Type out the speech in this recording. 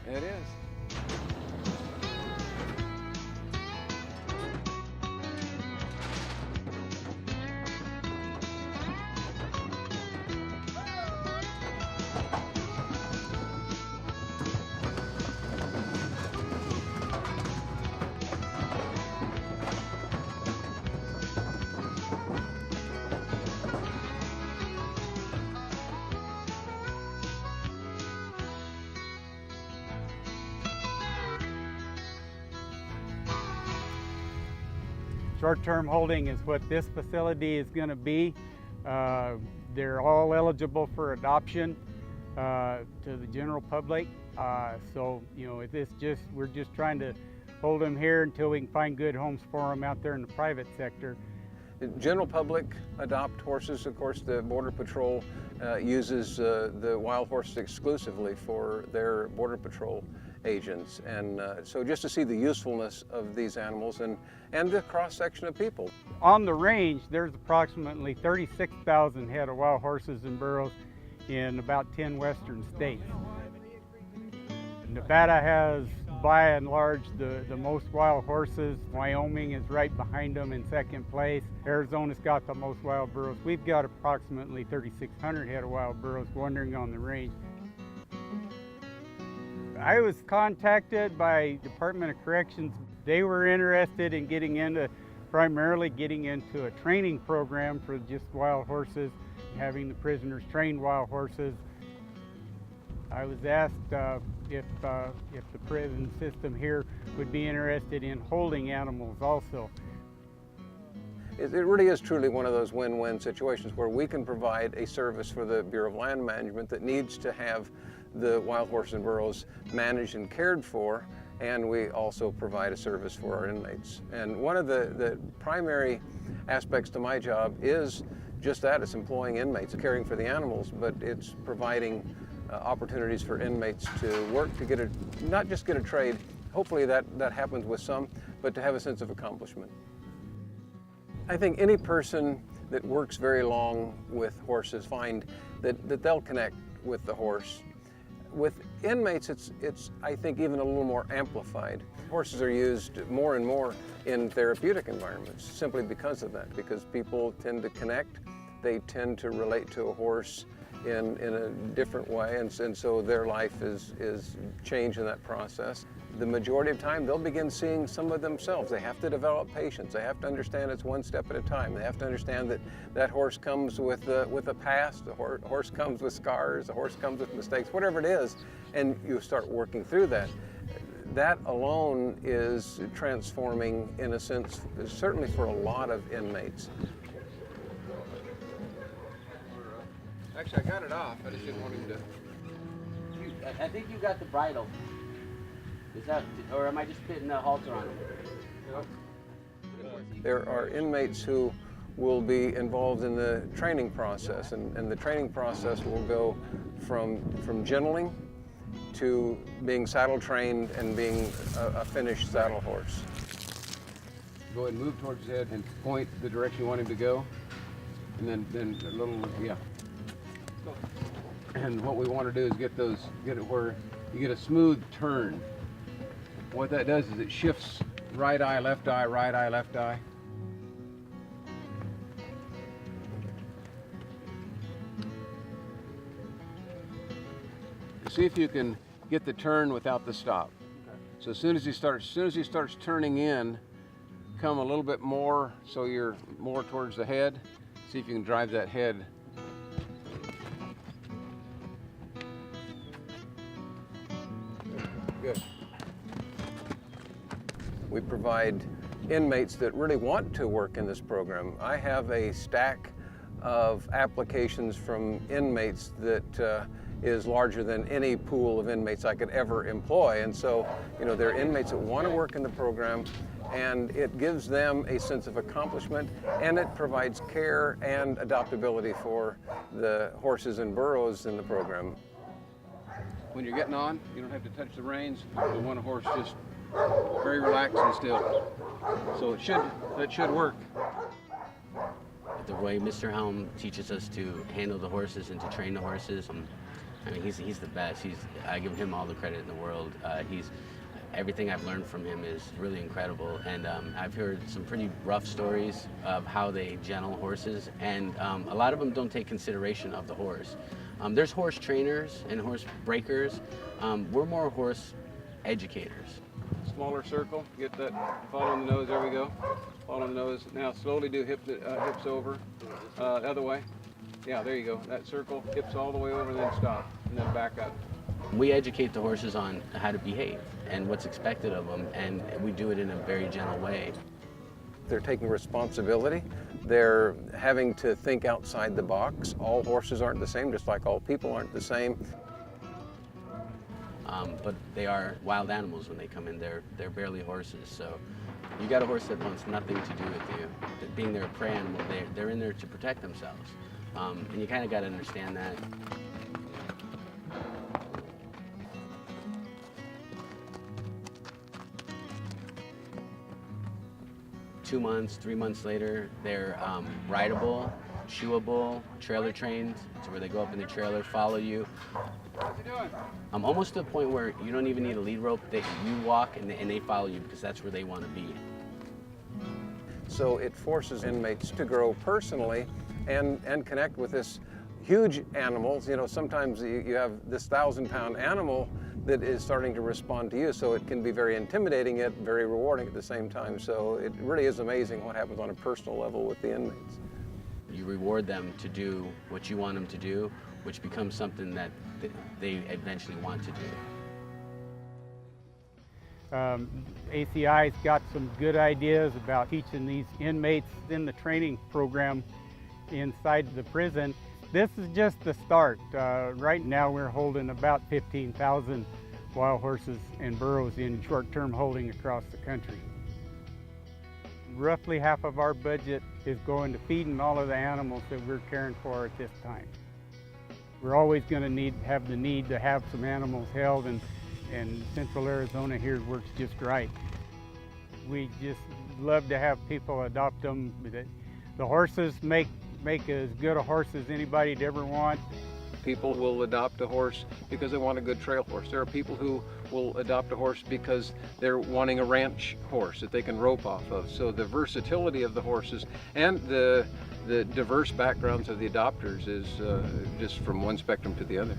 It is. Short-term holding is what this facility is going to be. They're all eligible for adoption to the general public. So, you know, we're just trying to hold them here until we can find good homes for them out there in the private sector. The general public adopt horses. Of course, the Border Patrol uses the wild horses exclusively for their Border Patrol agents. And so just to see the usefulness of these animals and the cross-section of people. On the range, there's approximately 36,000 head of wild horses and burros in about 10 western states. Nevada has, by and large, the most wild horses. Wyoming is right behind them in second place. Arizona's got the most wild burros. We've got approximately 3,600 head of wild burros wandering on the range. I was contacted by Department of Corrections. They were interested in primarily getting into a training program for just wild horses, having the prisoners train wild horses. I was asked if the prison system here would be interested in holding animals also. It really is truly one of those win-win situations where we can provide a service for the Bureau of Land Management that needs to have the wild horses and burros managed and cared for, and we also provide a service for our inmates. And one of the primary aspects to my job is just that. It's employing inmates, caring for the animals, but it's providing opportunities for inmates to work to not just get a trade. Hopefully that happens with some, but to have a sense of accomplishment. I think any person that works very long with horses find that they'll connect with the horse. With inmates, it's I think even a little more amplified. Horses are used more and more in therapeutic environments simply because of that, because people tend to connect. They tend to relate to a horse in a different way, and so their life is changed in that process. The majority of time, they'll begin seeing some of themselves. They have to develop patience. They have to understand it's one step at a time. They have to understand that horse comes with a past, the horse comes with scars, the horse comes with mistakes, whatever it is, and you start working through that. That alone is transforming, in a sense, certainly for a lot of inmates. Actually, I got it off. I just didn't want him to. I think you got the bridle. Is that, or am I just putting the halter on it? There are inmates who will be involved in the training process, and the training process will go from gentling to being saddle trained and being a finished saddle horse. Go ahead and move towards his head and point the direction you want him to go, and then a little, yeah. And what we want to do is get it where you get a smooth turn. What that does is it shifts right eye, left eye, right eye, left eye. See if you can get the turn without the stop. Okay. So as soon as he starts turning in, come a little bit more so you're more towards the head. See if you can drive that head. Good. We provide inmates that really want to work in this program. I have a stack of applications from inmates that is larger than any pool of inmates I could ever employ. And so, you know, there are inmates that want to work in the program, and it gives them a sense of accomplishment, and it provides care and adoptability for the horses and burros in the program. When you're getting on, you don't have to touch the reins. You want a horse just very relaxed and still. So that should work. The way Mr. Helm teaches us to handle the horses and to train the horses, I mean, he's the best. I give him all the credit in the world. Everything I've learned from him is really incredible, and I've heard some pretty rough stories of how they gentle horses, and a lot of them don't take consideration of the horse. There's horse trainers and horse breakers. We're more horse educators. Smaller circle, get that, follow on the nose, there we go. Follow on the nose. Now slowly do hips over, the other way. Yeah, there you go. That circle, hips all the way over, then stop, and then back up. We educate the horses on how to behave and what's expected of them, and we do it in a very gentle way. They're taking responsibility. They're having to think outside the box. All horses aren't the same, just like all people aren't the same. But they are wild animals when they come in. They're barely horses. So you got a horse that wants nothing to do with you. Being they're a prey animal, they're in there to protect themselves. And you kind of got to understand that. Two months, 3 months later, they're rideable, shoeable, trailer trained, to where they go up in the trailer, follow you. How's he doing? Almost to the point where you don't even need a lead rope. You walk and they follow you because that's where they want to be. So it forces inmates to grow personally and connect with this huge animals. You know, sometimes you have this 1,000-pound animal that is starting to respond to you, so it can be very intimidating yet very rewarding at the same time. So it really is amazing what happens on a personal level with the inmates. You reward them to do what you want them to do, which becomes something that they eventually want to do. ACI's got some good ideas about teaching these inmates in the training program inside the prison. This is just the start. Right now we're holding about 15,000 wild horses and burros in short-term holding across the country. Roughly half of our budget is going to feeding all of the animals that we're caring for at this time. We're always going to have the need to have some animals held, and Central Arizona here works just right. We just love to have people adopt them. The horses make as good a horse as anybody'd ever want. People will adopt a horse because they want a good trail horse. There are people who will adopt a horse because they're wanting a ranch horse that they can rope off of. So the versatility of the horses and the diverse backgrounds of the adopters is just from one spectrum to the other.